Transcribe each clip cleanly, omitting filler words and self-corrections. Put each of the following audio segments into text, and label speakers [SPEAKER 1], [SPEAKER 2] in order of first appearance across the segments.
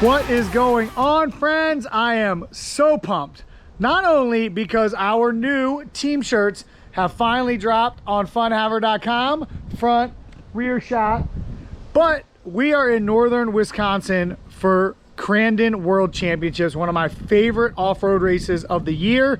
[SPEAKER 1] What is going on, friends? I am so pumped. Not only because our new team shirts have finally dropped on funhaver.com, front, rear shot, but we are in northern Wisconsin for Crandon World Championships, one of my favorite off-road races of the year.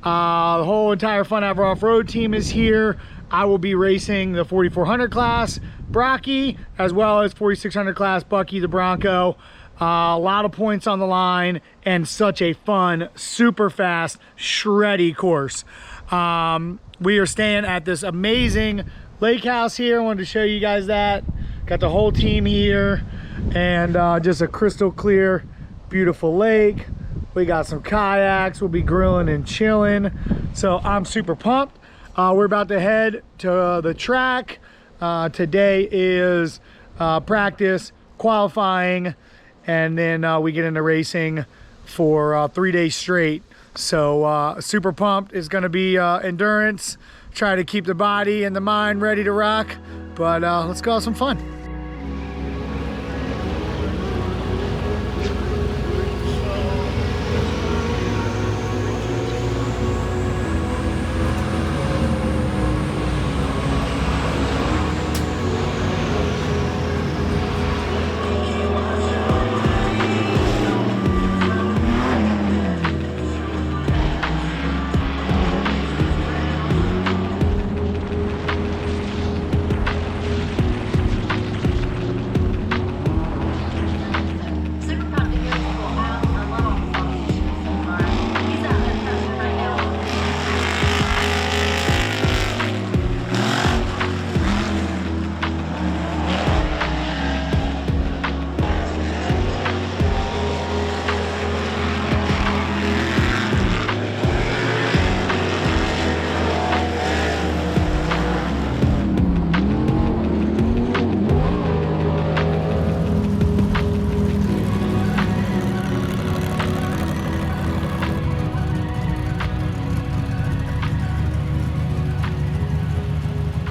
[SPEAKER 1] The whole entire Funhaver off-road team is here. I will be racing the 4400 class, Brocky, as well as 4600 class, Bucky the Bronco. A lot of points on the line and such a fun, super fast, shreddy course. We are staying at this amazing lake house here. I wanted to show you guys that. Got the whole team here and just a crystal clear, beautiful lake. We got some kayaks. We'll be grilling and chilling. So I'm super pumped. We're about to head to the track. Today is practice, qualifying, and then we get into racing for 3 days straight. So super pumped. It's going to be endurance. Try to keep the body and the mind ready to rock. But let's go have some fun.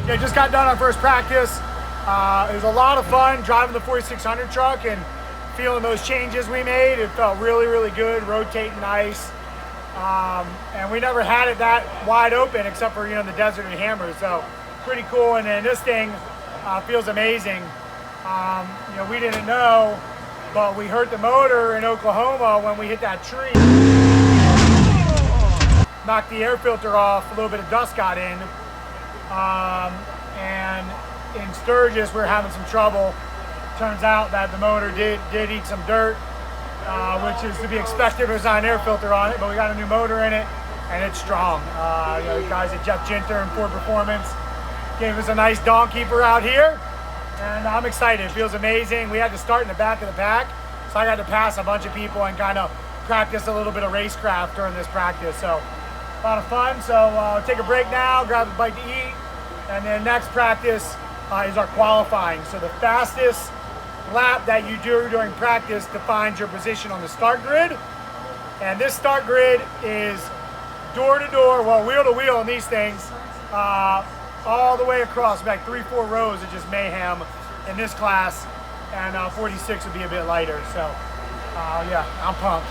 [SPEAKER 1] Yeah, just got done our first practice. It was a lot of fun driving the 4600 truck and feeling those changes we made. It felt really, really good, rotating nice. And we never had it that wide open except for, the Desert and Hammers. So pretty cool. And then this thing feels amazing. We didn't know, but we hurt the motor in Oklahoma when we hit that tree. Knocked the air filter off, a little bit of dust got in. And in Sturgis, we were having some trouble. Turns out that the motor did eat some dirt, which is to be expected. There's not an air filter on it, but we got a new motor in it, and it's strong. The guys at Jeff Ginter and Ford Performance gave us a nice dawn keeper out here, and I'm excited. It feels amazing. We had to start in the back of the pack, so I got to pass a bunch of people and kind of practice a little bit of racecraft during this practice. So a lot of fun. So take a break now, grab a bite to eat, and then next practice is our qualifying. So the fastest lap that you do during practice defines your position on the start grid. And this start grid is door to door, well, wheel to wheel in these things, all the way across, like 3-4 rows of just mayhem in this class. And 46 would be a bit lighter. So yeah, I'm pumped.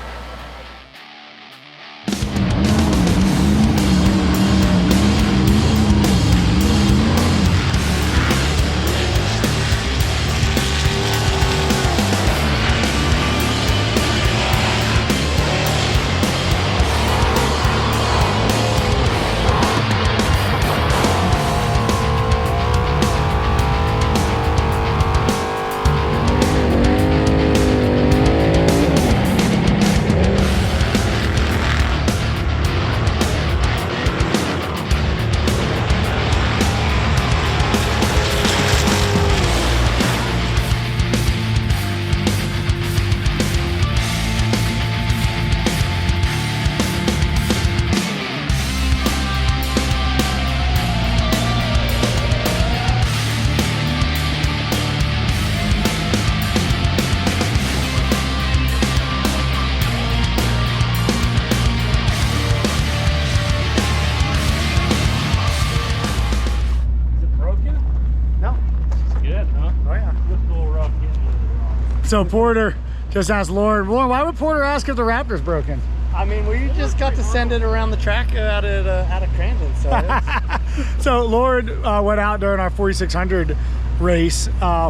[SPEAKER 1] So Porter Just ask Loren. Loren, why would Porter ask if the Raptor's broken?
[SPEAKER 2] I mean, we just got to send it around the track out of Crandon. So,
[SPEAKER 1] so Loren went out during our 4600 race.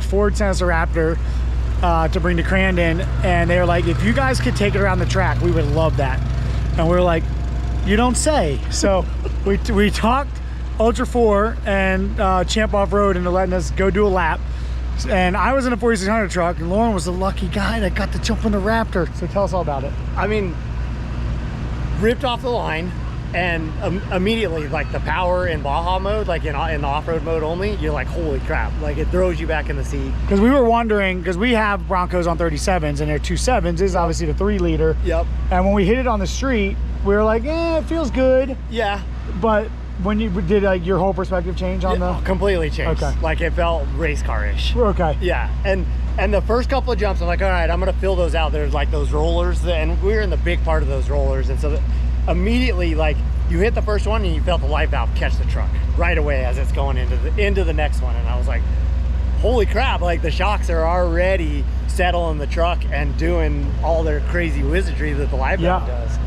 [SPEAKER 1] Ford sent us a Raptor to bring to Crandon, and they were like, if you guys could take it around the track, we would love that. And we were like, you don't say. So we talked Ultra4 and Champ Off-Road into letting us go do a lap. And I was in a 4600 truck, and Loren was the lucky guy that got to jump in the Raptor. So tell us all about it.
[SPEAKER 2] I mean, ripped off the line, and immediately, like the power in Baja mode, like in the off-road mode only, you're like, holy crap, like it throws you back in the seat.
[SPEAKER 1] Because we were wondering, because we have Broncos on 37s, and they're 2.7s. This is obviously the 3-liter.
[SPEAKER 2] Yep.
[SPEAKER 1] And when we hit it on the street, we were like, it feels good.
[SPEAKER 2] Yeah.
[SPEAKER 1] But when you did, like, your whole perspective change on the...
[SPEAKER 2] Completely changed. Okay. Like it felt race car-ish.
[SPEAKER 1] Okay.
[SPEAKER 2] Yeah. And the first couple of jumps, I'm like, all right, I'm gonna fill those out. There's like those rollers, and we were in the big part of those rollers, and so immediately, like, you hit the first one and you felt the light valve catch the truck right away as it's going into the next one, and I was like, holy crap, like the shocks are already settling the truck and doing all their crazy wizardry that the light valve does.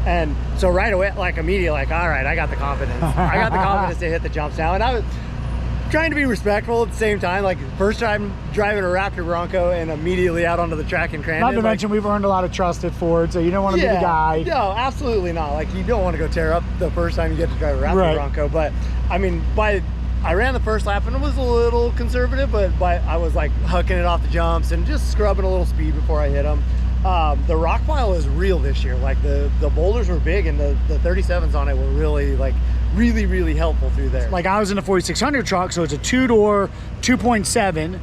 [SPEAKER 2] And so right away, like immediately, like, all right, I got the confidence. I got the confidence to hit the jumps now. And I was trying to be respectful at the same time. Like, first time driving a Raptor Bronco and immediately out onto the track in Crandon.
[SPEAKER 1] Not to mention, we've earned a lot of trust at Ford, so you don't want to be the guy.
[SPEAKER 2] No, absolutely not. Like, you don't want to go tear up the first time you get to drive a Raptor Bronco. But, I mean, I ran the first lap and it was a little conservative, but I was like hucking it off the jumps and just scrubbing a little speed before I hit them. The rock pile is real this year. Like the boulders were big, and the 37s on it were really like really helpful through there.
[SPEAKER 1] Like, I was in a 4600 truck, so it's a 2-door 2.7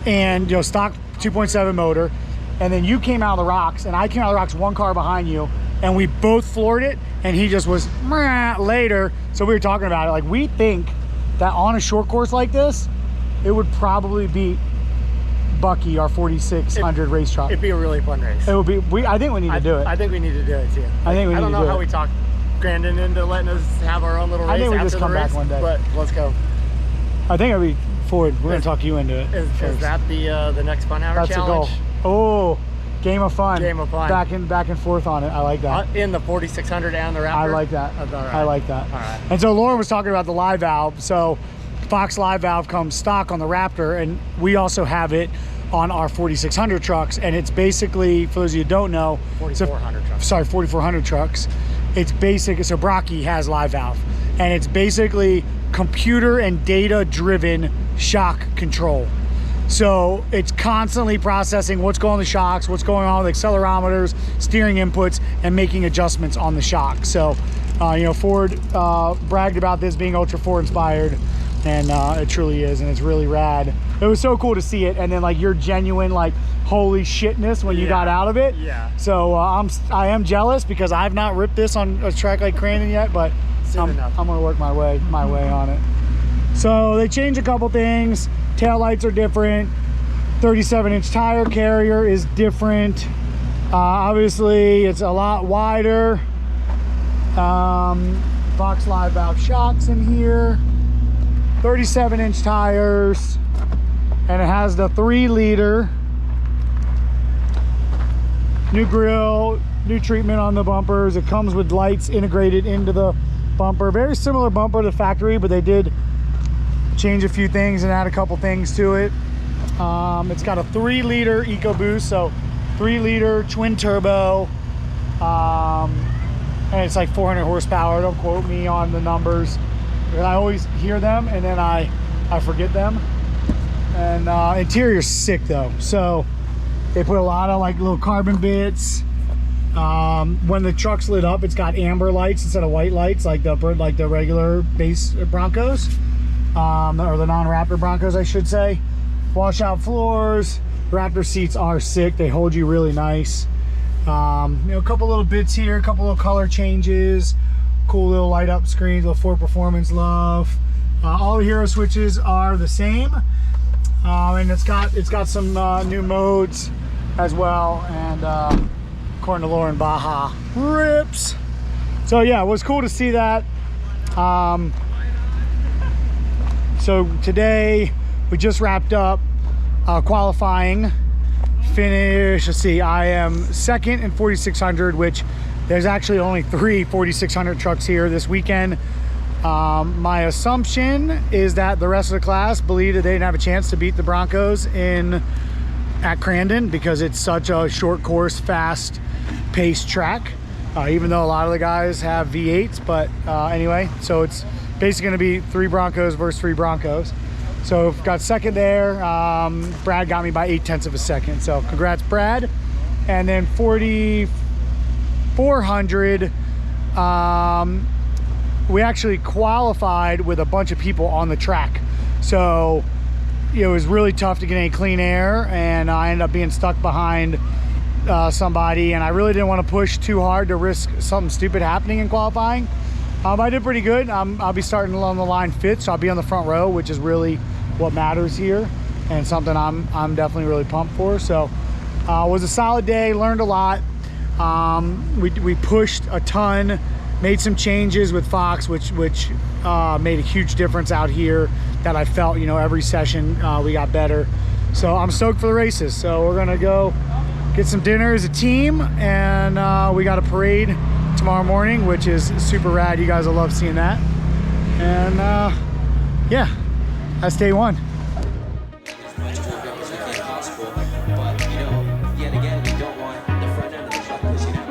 [SPEAKER 1] and stock 2.7 motor, and then you came out of the rocks and I came out of the rocks one car behind you, and we both floored it, and he just was later. So we were talking about it, like, we think that on a short course like this, it would probably beat Bucky, our 4600 race truck.
[SPEAKER 2] It'd be a really fun race.
[SPEAKER 1] It would be. I think we need to do it.
[SPEAKER 2] I think we need to do it too.
[SPEAKER 1] I don't
[SPEAKER 2] know how we talked Crandon into letting us have our own little race.
[SPEAKER 1] I think we just come back one day.
[SPEAKER 2] But let's go.
[SPEAKER 1] I think it'll be Ford. We're gonna talk you into it.
[SPEAKER 2] Is that the next fun hour challenge?
[SPEAKER 1] That's the goal. Oh, game of fun.
[SPEAKER 2] Game of fun.
[SPEAKER 1] Back and forth on it. I like that.
[SPEAKER 2] In the 4600 and the Raptor.
[SPEAKER 1] I like that.
[SPEAKER 2] All right.
[SPEAKER 1] I like that.
[SPEAKER 2] All right.
[SPEAKER 1] And so Loren was talking about the live valve. So Fox live valve comes stock on the Raptor, and we also have it on our 4600 trucks, and it's basically, for those of you who don't know,
[SPEAKER 2] 4400 trucks.
[SPEAKER 1] Sorry, 4400 trucks. It's basic. So Brocky has live valve, and it's basically computer and data driven shock control. So it's constantly processing what's going on in the shocks, what's going on with accelerometers, steering inputs, and making adjustments on the shock. So Ford bragged about this being Ultra4 inspired, and it truly is, and it's really rad. It was so cool to see it, and then like your genuine like holy shitness when you got out of it.
[SPEAKER 2] Yeah.
[SPEAKER 1] So I am jealous because I've not ripped this on a track like Crandon yet, but I'm gonna work my way on it. So they changed a couple things. Tail lights are different. 37-inch tire carrier is different. Obviously, it's a lot wider. Fox live valve shocks in here. 37-inch tires, and it has the 3-liter. New grille, new treatment on the bumpers. It comes with lights integrated into the bumper. Very similar bumper to the factory, but they did change a few things and add a couple things to it. It's got a 3-liter EcoBoost, so 3-liter twin turbo, and it's like 400 horsepower. Don't quote me on the numbers. I always hear them and then I forget them. And interior's sick though. So they put a lot of like little carbon bits. When the truck's lit up, it's got amber lights instead of white lights like the regular base Broncos, or the non-Raptor Broncos, I should say. Washout floors. Raptor seats are sick. They hold you really nice. A couple little bits here, a couple little color changes. Cool little light up screens, little Ford Performance love. All the hero switches are the same, and it's got some new modes as well. And according to Loren, Baja rips. So yeah, it was cool to see that. So today we just wrapped up qualifying finished, let's see, I am second in 4,600, which there's actually only 3 4,600 trucks here this weekend. My assumption is that the rest of the class believe that they didn't have a chance to beat the Broncos at Crandon because it's such a short course, fast paced track, even though a lot of the guys have V8s. But anyway, so it's basically going to be 3 Broncos versus 3 Broncos. So got second there. Brad got me by 0.8 of a second. So congrats, Brad. And then 4,400, we actually qualified with a bunch of people on the track. So it was really tough to get any clean air, and I ended up being stuck behind somebody, and I really didn't want to push too hard to risk something stupid happening in qualifying. I did pretty good. I'll be starting along the line 5th, so I'll be on the front row, which is really what matters here, and something I'm definitely really pumped for. So it was a solid day, learned a lot. We pushed a ton, made some changes with Fox, which made a huge difference out here that I felt, you know, every session we got better. So I'm stoked for the races. So we're gonna go get some dinner as a team, and we got a parade tomorrow morning, which is super rad. You guys will love seeing that. And yeah, that's day one.
[SPEAKER 3] As much movement as we can possible, but you know, yet again, we don't want the front end of the truck pushing out.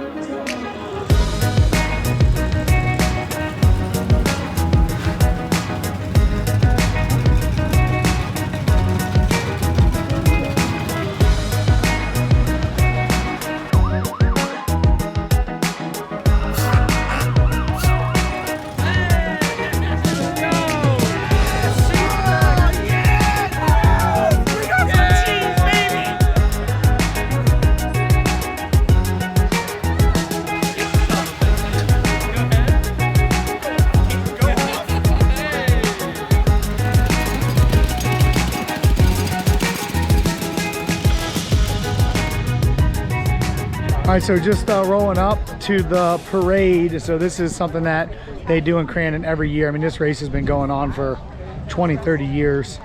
[SPEAKER 1] All right, so just rolling up to the parade. So this is something that they do in Crandon every year. I mean, this race has been going on for 20, 30 years.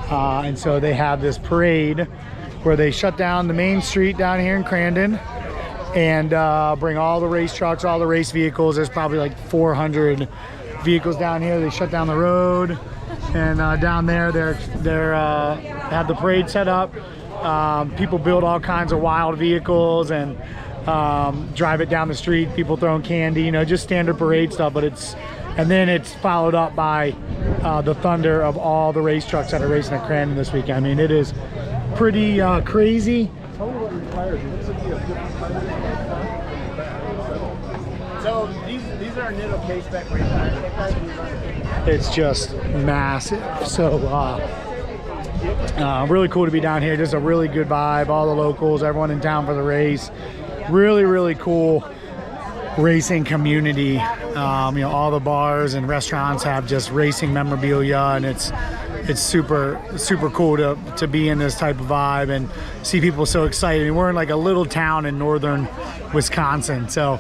[SPEAKER 1] And so they have this parade where they shut down the main street down here in Crandon and bring all the race trucks, all the race vehicles. There's probably like 400 vehicles down here. They shut down the road, and down there they're have the parade set up. People build all kinds of wild vehicles and drive it down the street. People throwing candy, you know, just standard parade stuff. But and then it's followed up by the thunder of all the race trucks that are racing at Crandon this weekend. I mean, it is pretty crazy.
[SPEAKER 2] So these are Nitto K-Spec race tires.
[SPEAKER 1] It's just massive. So really cool to be down here. Just a really good vibe. All the locals, everyone in town for the race. Really, really cool racing community. You know, all the bars and restaurants have just racing memorabilia, and it's super cool to be in this type of vibe and see people so excited. I mean, we're in like a little town in northern Wisconsin, so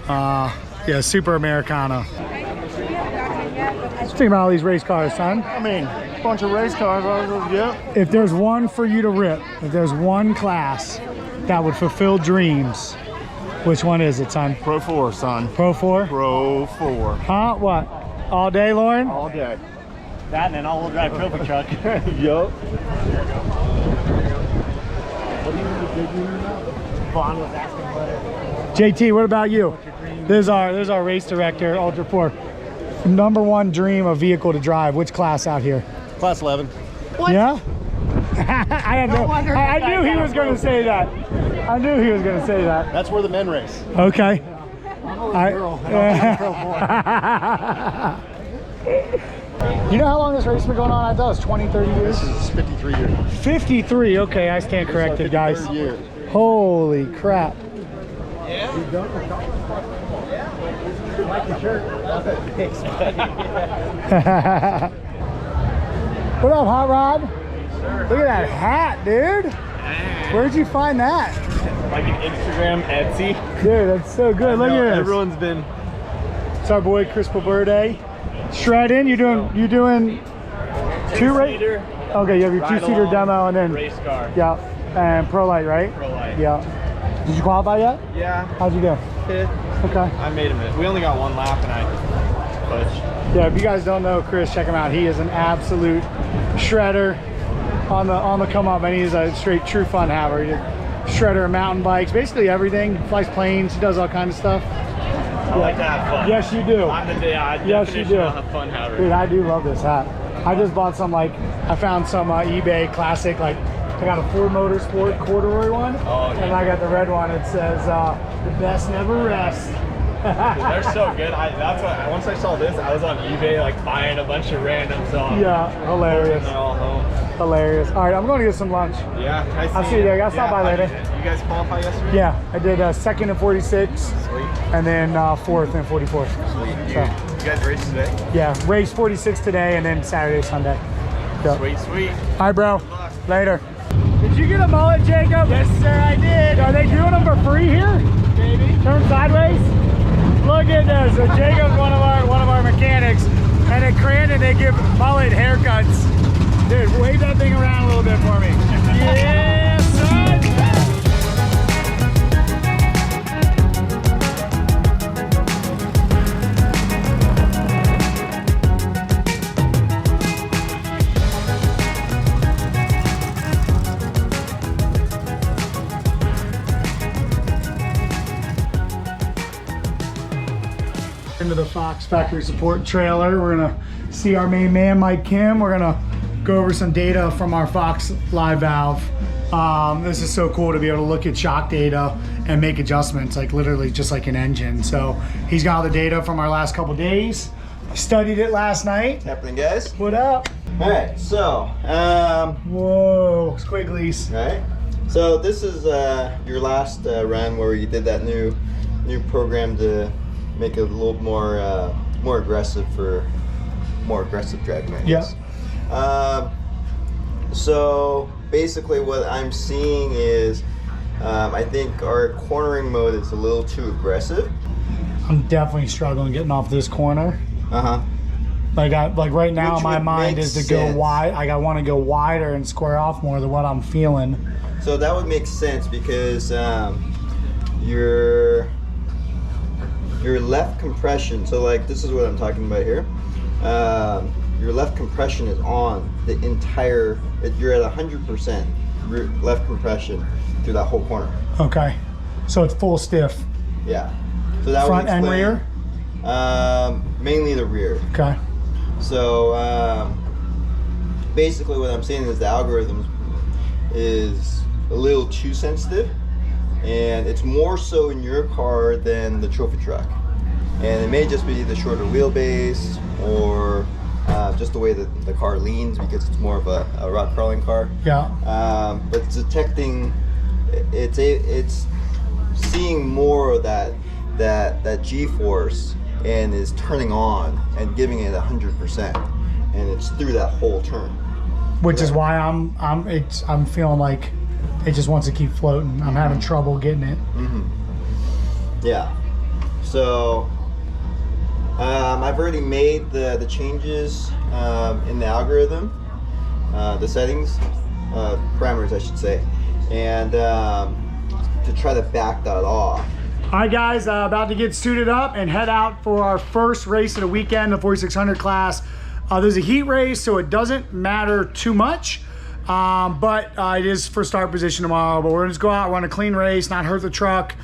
[SPEAKER 1] yeah, super Americana. What do you think about all these race cars, son?
[SPEAKER 2] I mean, a bunch of race cars. Yeah.
[SPEAKER 1] If there's one for you to rip, if there's one class that would fulfill dreams, which one is it, son?
[SPEAKER 2] Pro 4, son.
[SPEAKER 1] Pro 4?
[SPEAKER 2] Pro 4.
[SPEAKER 1] Huh? What? All day, Loren?
[SPEAKER 2] All day. That and an all-wheel drive trophy truck.
[SPEAKER 4] Yup.
[SPEAKER 2] Vaughn was asking for it.
[SPEAKER 1] JT, what about you? There's our race director, Ultra4. #1 dream of vehicle to drive. Which class out here?
[SPEAKER 4] Class 11.
[SPEAKER 1] What? Yeah? I knew he was going to say that. I knew he was going to say that.
[SPEAKER 4] That's where the men race.
[SPEAKER 1] Okay. You know how long this race has been going on? I thought it was 20, 30 years.
[SPEAKER 4] This is 53 years.
[SPEAKER 1] 53, okay, I stand corrected, guys.
[SPEAKER 4] Year.
[SPEAKER 1] Holy crap.
[SPEAKER 3] Yeah.
[SPEAKER 2] Like the shirt.
[SPEAKER 1] What up, Hot Rod? Look at that hat, dude. Where'd you find that?
[SPEAKER 4] Like an Instagram, Etsy.
[SPEAKER 1] Dude, that's so good. Look at this.
[SPEAKER 4] Everyone's been.
[SPEAKER 1] It's our boy Chris Verde. Shredding, you doing two race?
[SPEAKER 4] Two-seater.
[SPEAKER 1] Okay, you have your
[SPEAKER 4] Ride
[SPEAKER 1] two-seater
[SPEAKER 4] along,
[SPEAKER 1] demo and then
[SPEAKER 4] race car.
[SPEAKER 1] yeah. And Pro Light, right?
[SPEAKER 4] Pro Light.
[SPEAKER 1] Yeah. Did you qualify yet?
[SPEAKER 4] Yeah.
[SPEAKER 1] How'd you do?
[SPEAKER 4] Fifth.
[SPEAKER 1] Okay.
[SPEAKER 4] I made him. We only got one lap and I pushed.
[SPEAKER 1] Yeah, if you guys don't know Chris, check him out. He is an absolute shredder on the come up, and he's a straight true fun haver. He's a shredder of mountain bikes, basically everything. Flies planes, he does all kinds of stuff.
[SPEAKER 4] I like to have fun.
[SPEAKER 1] Yes, you do.
[SPEAKER 4] I'm the
[SPEAKER 1] Yes, you do.
[SPEAKER 4] Of a fun haver.
[SPEAKER 1] Dude, I do love this hat. I just bought some, like, I found some eBay classic, like, I got a Ford Motorsport corduroy one,
[SPEAKER 4] Oh, yeah.
[SPEAKER 1] and I got the red one. It says, the best never rest.
[SPEAKER 4] Dude, they're so good. That's what. Once I saw this, I was on eBay like buying a bunch of random stuff.
[SPEAKER 1] Yeah, hilarious.
[SPEAKER 4] They're all home.
[SPEAKER 1] Hilarious. All right, I'm going to get some lunch.
[SPEAKER 4] Yeah,
[SPEAKER 1] I'll see you there. I'll stop by later.
[SPEAKER 4] You guys qualify yesterday?
[SPEAKER 1] Yeah, I did second and 46,
[SPEAKER 4] Sweet.
[SPEAKER 1] and then fourth and 44.
[SPEAKER 4] Sweet.
[SPEAKER 1] So,
[SPEAKER 4] You guys race today?
[SPEAKER 1] yeah, race 46 today, and then Saturday, Sunday. Yeah.
[SPEAKER 4] Sweet, sweet.
[SPEAKER 1] All right, bro. Later. Did you get a mullet, Jacob? Yes, sir, I did. Are they doing them for free here? Maybe. Turn sideways. Look at this. So Jacob's one of our mechanics, and at Crandon they give mullet haircuts. Dude, wave that thing around a little bit for me. Yeah, son. Into the Fox Factory Support trailer. We're gonna see our main man, Mike Kim. We're gonna go over some data from our Fox live valve. This is so cool to be able to look at shock data and make adjustments, like literally just like an engine. So he's got all the data from our last couple days. Studied it last night.
[SPEAKER 5] What's happening, guys?
[SPEAKER 1] What up?
[SPEAKER 5] All right, so
[SPEAKER 1] Whoa, squigglies.
[SPEAKER 5] all right, so this is your last run where you did that new program to make it a little more aggressive for more aggressive driving, I guess. So basically, what I'm seeing is I think our cornering mode is a little too aggressive.
[SPEAKER 1] I'm definitely struggling getting off this corner. Like right now,
[SPEAKER 5] Which
[SPEAKER 1] my
[SPEAKER 5] would
[SPEAKER 1] mind
[SPEAKER 5] make
[SPEAKER 1] is to go
[SPEAKER 5] sense.
[SPEAKER 1] wide. I want to go wider and square off more than what I'm feeling.
[SPEAKER 5] So that would make sense because your left compression. So like this is what I'm talking about here. Your left compression is on the entire. You're at 100% left compression through that whole corner.
[SPEAKER 1] Okay, so it's full stiff.
[SPEAKER 5] Yeah. So that
[SPEAKER 1] Front
[SPEAKER 5] would
[SPEAKER 1] and
[SPEAKER 5] explain,
[SPEAKER 1] rear?
[SPEAKER 5] Mainly the rear.
[SPEAKER 1] Okay.
[SPEAKER 5] So basically what I'm saying is the algorithm is a little too sensitive, and it's more so in your car than the trophy truck. And it may just be the shorter wheelbase or just the way that the car leans because it's more of a rock crawling car.
[SPEAKER 1] Yeah.
[SPEAKER 5] But it's detecting, it's seeing more of that G-force and is turning on and giving it 100%, and it's through that whole turn.
[SPEAKER 1] Which is why I'm feeling like it just wants to keep floating. I'm having trouble getting it.
[SPEAKER 5] Yeah. So I've already made the changes in the algorithm, the settings, parameters I should say, and to try to back that off.
[SPEAKER 1] All right, guys, about to get suited up and head out for our first race of the weekend, the 4600 class. There's a heat race, so it doesn't matter too much, but it is for start position tomorrow. But we're gonna just go out, run a clean race, not hurt the truck,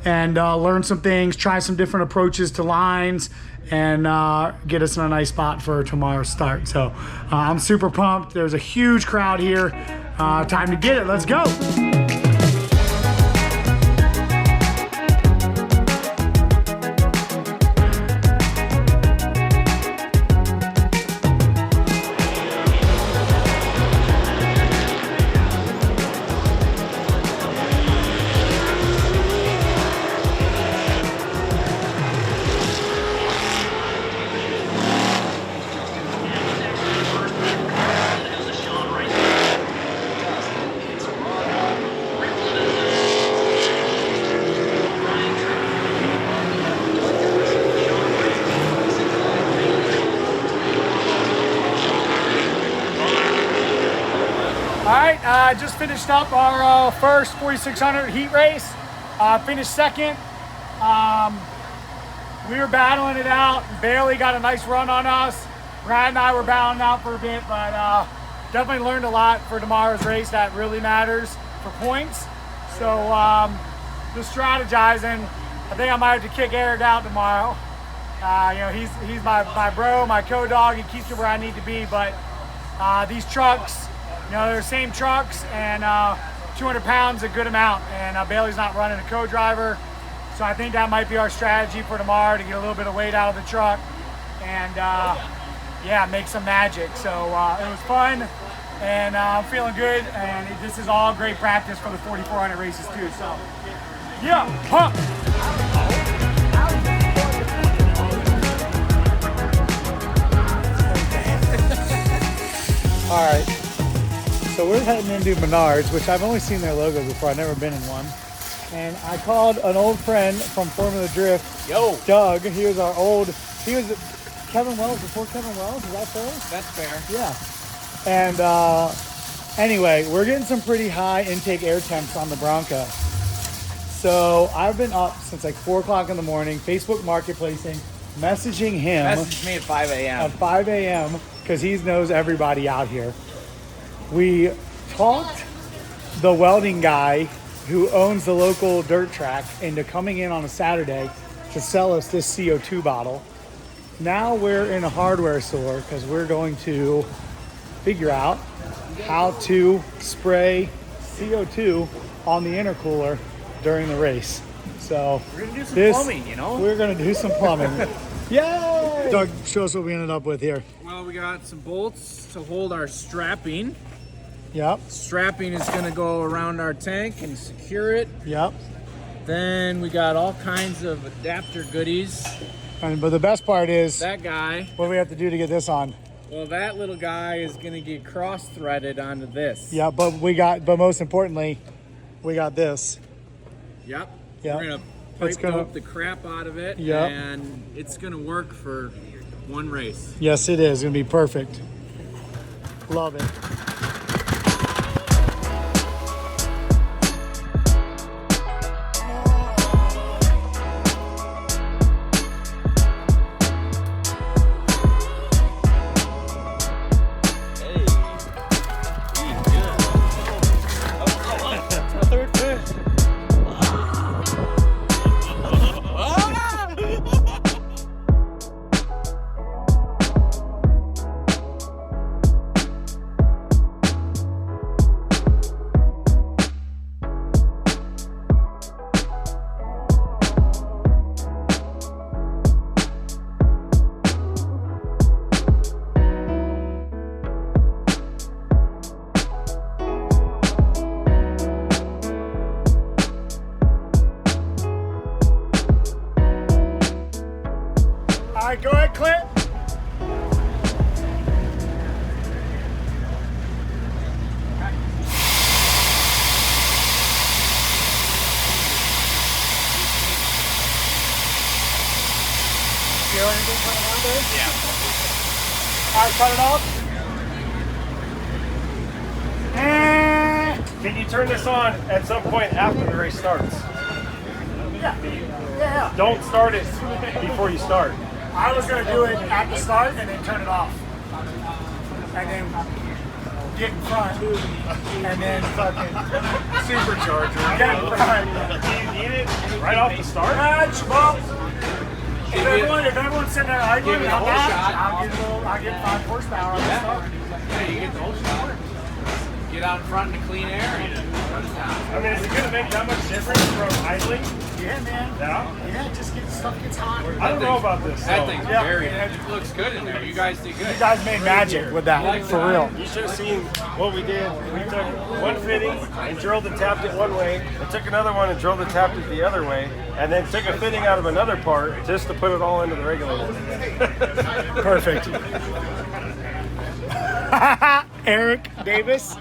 [SPEAKER 1] and learn some things, try some different approaches to lines, and get us in a nice spot for tomorrow's start. So I'm super pumped. There's a huge crowd here. Time to get it. Let's go. just finished up our first 4600 heat race. Finished second. We were battling it out. Bailey got a nice run on us. Brad and I were battling out for a bit, but definitely learned a lot for tomorrow's race that really matters for points. So just strategizing. I think I might have to kick Eric out tomorrow. You know, he's my bro, my co-dog. He keeps me where I need to be, but these trucks, you know, they're the same trucks, and 200 pounds is a good amount, and Bailey's not running a co-driver. So I think that might be our strategy for tomorrow, to get a little bit of weight out of the truck and yeah, make some magic. So it was fun, and I'm feeling good, and this is all great practice for the 4400 races too. So yeah, pump. All right, so we're heading into Menards, which I've only seen their logos before. I've never been in one. And I called an old friend from Formula Drift, Doug. He was Kevin Wells before Kevin Wells. Is that fair?
[SPEAKER 6] That's fair.
[SPEAKER 1] Yeah. And anyway, we're getting some pretty high intake air temps on the Bronco. So I've been up since like 4 o'clock in the morning, Facebook marketplacing, messaging him.
[SPEAKER 6] Message me at 5 a.m.
[SPEAKER 1] At 5 a.m. because he knows everybody out here. We talked the welding guy who owns the local dirt track into coming in on a Saturday to sell us this CO2 bottle. Now we're in a hardware store because we're going to figure out how to spray CO2 on the intercooler during the race. So
[SPEAKER 6] we're gonna do some plumbing, you know?
[SPEAKER 1] We're gonna do some plumbing. Yay! Doug, show us what we ended up with here.
[SPEAKER 6] Well, we got some bolts to hold our strapping.
[SPEAKER 1] Yep.
[SPEAKER 6] Strapping is gonna go around our tank and secure it.
[SPEAKER 1] Yep.
[SPEAKER 6] Then we got all kinds of adapter goodies.
[SPEAKER 1] But the best part is
[SPEAKER 6] that guy.
[SPEAKER 1] What do we have to do to get this on?
[SPEAKER 6] Well, that little guy is gonna get cross-threaded onto this.
[SPEAKER 1] Yeah, but most importantly, we got this.
[SPEAKER 6] Yep.
[SPEAKER 1] Yep.
[SPEAKER 6] We're gonna pipe up the crap out of it,
[SPEAKER 1] yep,
[SPEAKER 6] and it's gonna work for one race.
[SPEAKER 1] Yes, it is. It's gonna be perfect. Love it. All right, go ahead, Clint. Feel anything coming out there?
[SPEAKER 4] Yeah.
[SPEAKER 1] All right, cut it off.
[SPEAKER 4] Can you turn this on at some point after the race starts?
[SPEAKER 1] Yeah.
[SPEAKER 4] Don't start it before you start.
[SPEAKER 1] I was going to do it at the start and then turn it off. And then get in front. And then fucking
[SPEAKER 4] Supercharger.
[SPEAKER 1] get in front.
[SPEAKER 4] Do you need it right off the start?
[SPEAKER 1] Well, if everyone's sitting there arguing
[SPEAKER 6] Give it a
[SPEAKER 1] about
[SPEAKER 6] whole
[SPEAKER 1] that,
[SPEAKER 6] shot.
[SPEAKER 1] I'll get 5 horsepower on the start.
[SPEAKER 6] Yeah, you get the whole shot. Get out in front in the clean air and
[SPEAKER 4] I mean, is it going to make that much difference from idling?
[SPEAKER 1] Yeah, man.
[SPEAKER 4] Yeah?
[SPEAKER 1] Yeah, just stuff gets hot.
[SPEAKER 4] I don't know about this.
[SPEAKER 6] that
[SPEAKER 4] so.
[SPEAKER 6] thing's
[SPEAKER 1] Yeah.
[SPEAKER 6] very, it looks good in there. You guys did good.
[SPEAKER 1] You guys made magic with that, for real.
[SPEAKER 4] You should have seen what we did. We took one fitting and drilled and tapped it one way, and took another one and drilled and tapped it the other way, and then took a fitting out of another part just to put it all into the regulator.
[SPEAKER 1] Perfect. Eric Davis.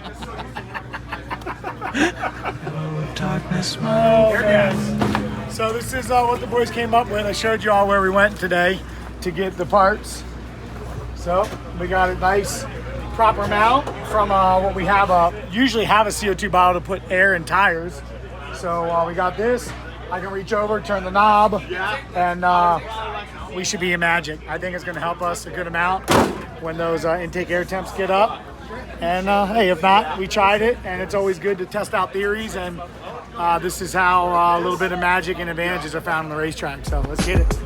[SPEAKER 1] So this is what the boys came up with. I showed you all where we went today to get the parts. So we got it nice proper mount from what we have. Usually have a CO2 bottle to put air in tires. So we got this. I can reach over, turn the knob, and we should be in magic. I think it's going to help us a good amount when those intake air temps get up. And hey, if not, we tried it, and it's always good to test out theories. And this is how a little bit of magic and advantages are found on the racetrack. So let's get it.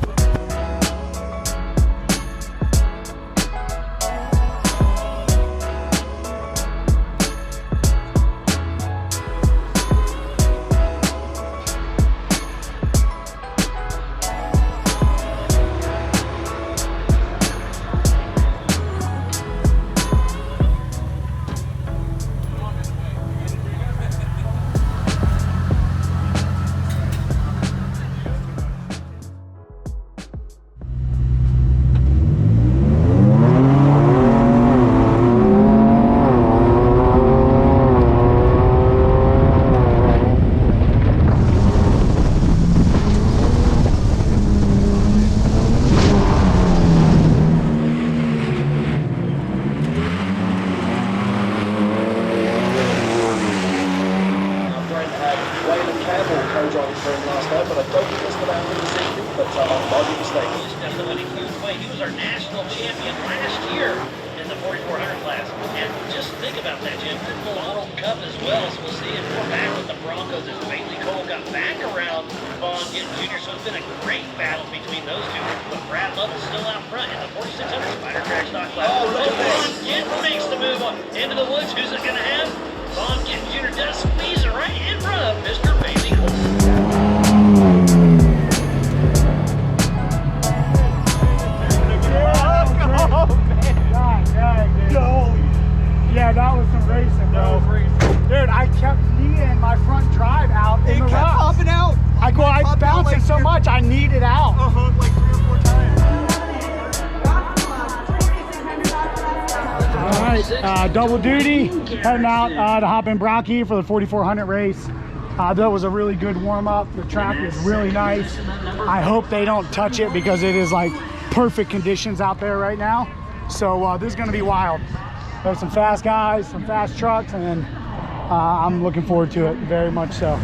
[SPEAKER 7] Vaughn, Gittin Jr. So it's been a great battle between those two. But Brad Lovell's still out front in the 4600 Spider Crash stock class. Oh, look at Vaughn Gittin makes the move into the woods. Who's it going to have? Vaughn Gittin Jr. does squeeze it right in front of Mr. Bailey Cole.
[SPEAKER 1] Yeah, that was some racing, bro. Dude, I kept kneeing my front drive out in the rocks. It kept popping out. I bounced it so much, I kneed it out.
[SPEAKER 2] Like 3 or 4 times.
[SPEAKER 1] All right, double duty, heading out to hop in Bronco for the 4400 race. That was a really good warm-up. The track is really nice. I hope they don't touch it because it is like perfect conditions out there right now. So this is gonna be wild. There's some fast guys, some fast trucks, and I'm looking forward to it very much so.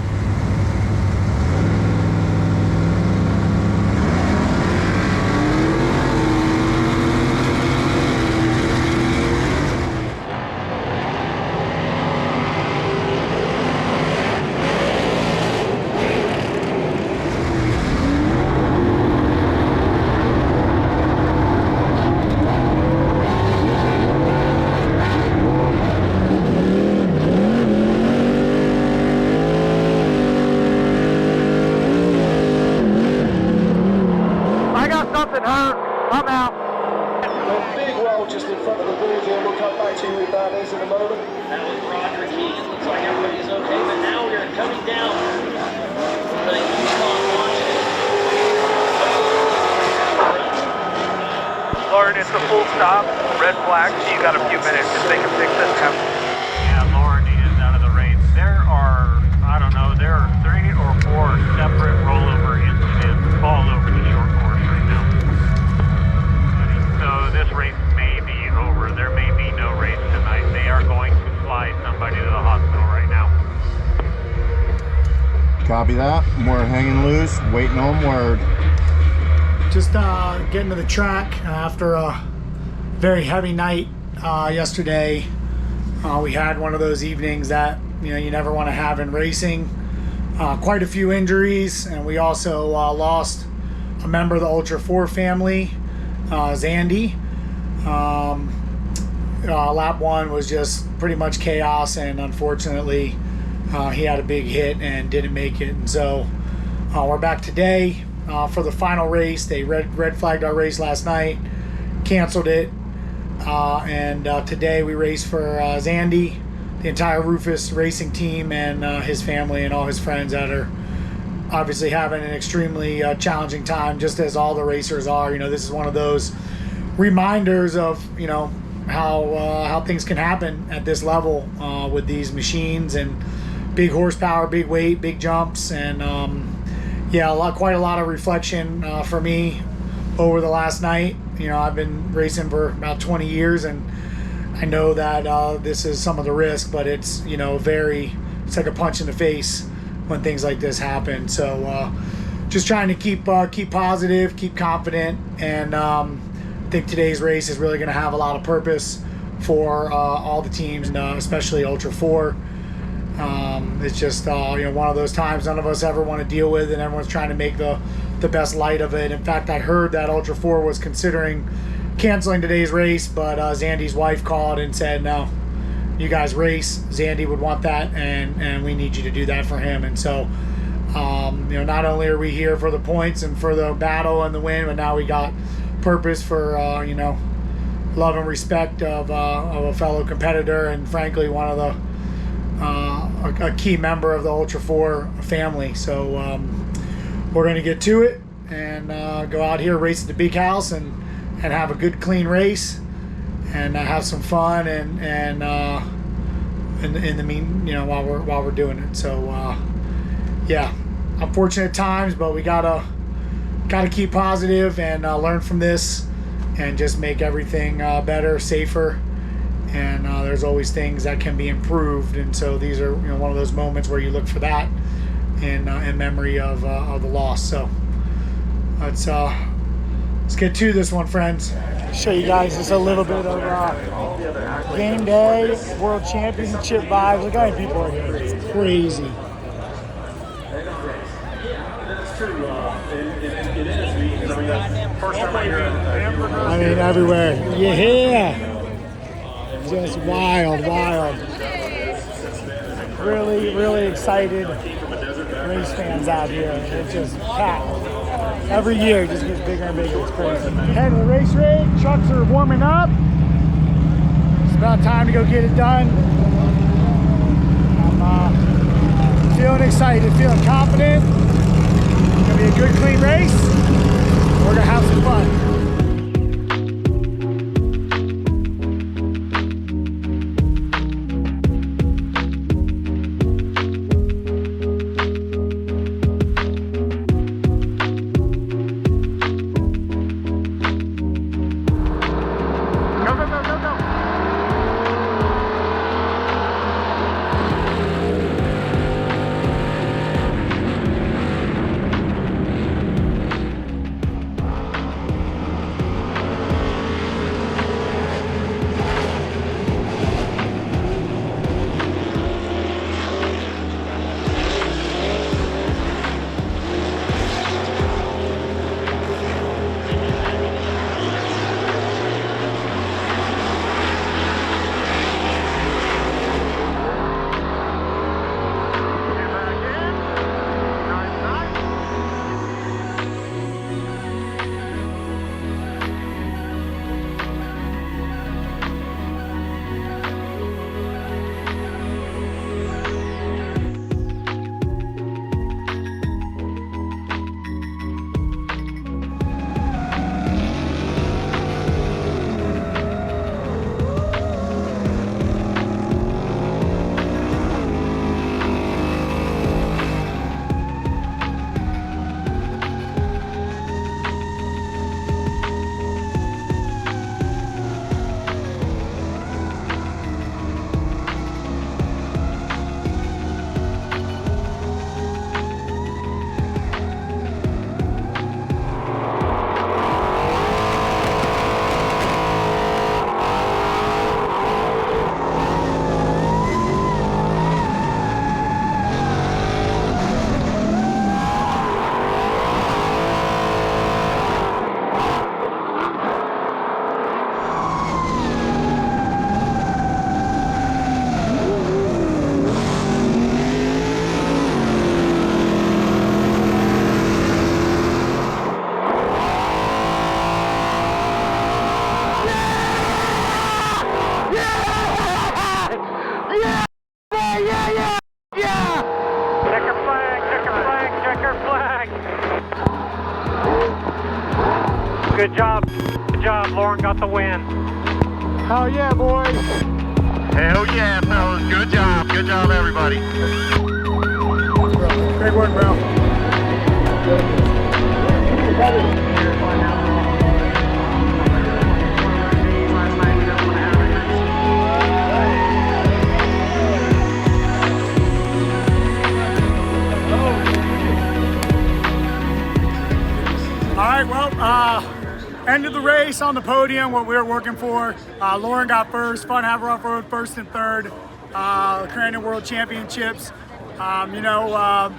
[SPEAKER 1] I'm out.
[SPEAKER 8] A big roll just in front of the booth here. We'll come back to you with that in a moment.
[SPEAKER 7] That was Roger Keegan. Looks like everybody's okay, but now we're coming down the Yukon launch.
[SPEAKER 9] Loren, it's a full stop, red flag, so you got a few minutes if they can fix this.
[SPEAKER 10] Yeah, Loren is out of the race. There are, I don't know, there are 3 or 4 separate rollover incidents all over the short course right now. So this race may be over. There may be no race tonight. They are going to fly somebody to the hospital right now.
[SPEAKER 11] Copy that. We're hanging loose, waiting on word.
[SPEAKER 1] Just getting to the track after a very heavy night yesterday. We had one of those evenings that you never want to have in racing. Quite a few injuries, and we also lost a member of the Ultra4 family, Zandy. Lap 1 was just pretty much chaos, and unfortunately he had a big hit and didn't make it. And so we're back today for the final race. They red flagged our race last night, canceled it, and today we race for Zandy, the entire Rufus racing team, and his family and all his friends that are obviously having an extremely challenging time, just as all the racers are. This is one of those reminders of how things can happen at this level with these machines and big horsepower, big weight, big jumps, and quite a lot of reflection for me over the last night. I've been racing for about 20 years, and I know that this is some of the risk, but it's, you know, it's like a punch in the face when things like this happen. So just trying to keep positive, keep confident, and I think today's race is really going to have a lot of purpose for all the teams, and especially Ultra4. It's just you know, one of those times none of us ever want to deal with, and everyone's trying to make the best light of it. In fact, I heard that Ultra4 was considering canceling today's race, but Zandy's wife called and said, no, you guys race. Zandy would want that, and we need you to do that for him. And so you know, not only are we here for the points and for the battle and the win, but now we got purpose for you know, love and respect of a fellow competitor, and frankly one of the a key member of the Ultra4 family. So we're going to get to it and go out here, race at the big house, and have a good clean race, and have some fun, and in the mean, you know, while we're doing it. So yeah, unfortunate times, but we gotta keep positive and learn from this, and just make everything better, safer. And there's always things that can be improved, and so these are, you know, one of those moments where you look for that in memory of the loss. So let's get to this one, friends. Show you guys just a little bit of game day, World Championship vibes. Look how many people are here. It's crazy. I mean, everywhere. Yeah. Just wild. Really excited race fans out here. It's just packed. Every year it just gets bigger and bigger. It's crazy. Head to the race rig. Trucks are warming up. It's about time to go get it done. I'm feeling excited, feeling confident. It's gonna be a good, clean race. We're gonna have some fun.
[SPEAKER 10] Good job, Loren got the win.
[SPEAKER 1] Hell yeah, boys.
[SPEAKER 9] Hell yeah, fellas. Good job, everybody.
[SPEAKER 1] Great work, bro. Well, end of the race on the podium, what we were working for. Loren got first, Fun Have Off-Road first and third. Crandon World Championships. You know,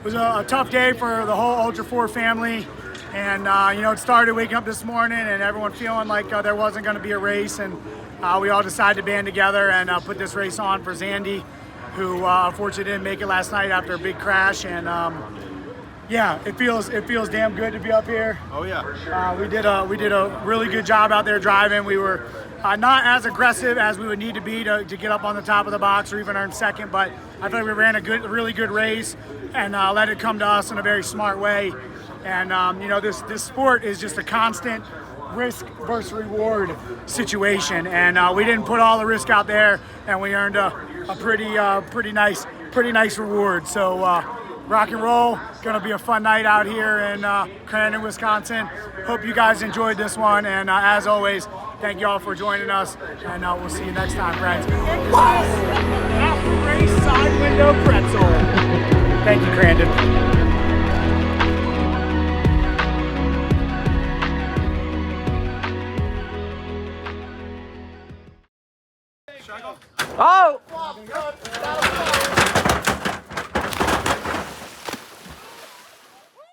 [SPEAKER 1] it was a tough day for the whole Ultra4 family. And, you know, it started waking up this morning and everyone feeling like there wasn't going to be a race. And we all decided to band together and put this race on for Zandy, who unfortunately didn't make it last night after a big crash. And yeah, it feels damn good to be up here.
[SPEAKER 11] Oh yeah.
[SPEAKER 1] We did a really good job out there driving. We were not as aggressive as we would need to be to get up on the top of the box or even earn second, but I thought we ran a really good race and let it come to us in a very smart way. And you know, this sport is just a constant risk versus reward situation, and we didn't put all the risk out there, and we earned a pretty nice reward. So. Rock and roll, gonna be a fun night out here in Crandon, Wisconsin. Hope you guys enjoyed this one, and as always, thank you all for joining us, and we'll see you next time, friends. After race side window pretzel. Thank you, Crandon.
[SPEAKER 6] Oh!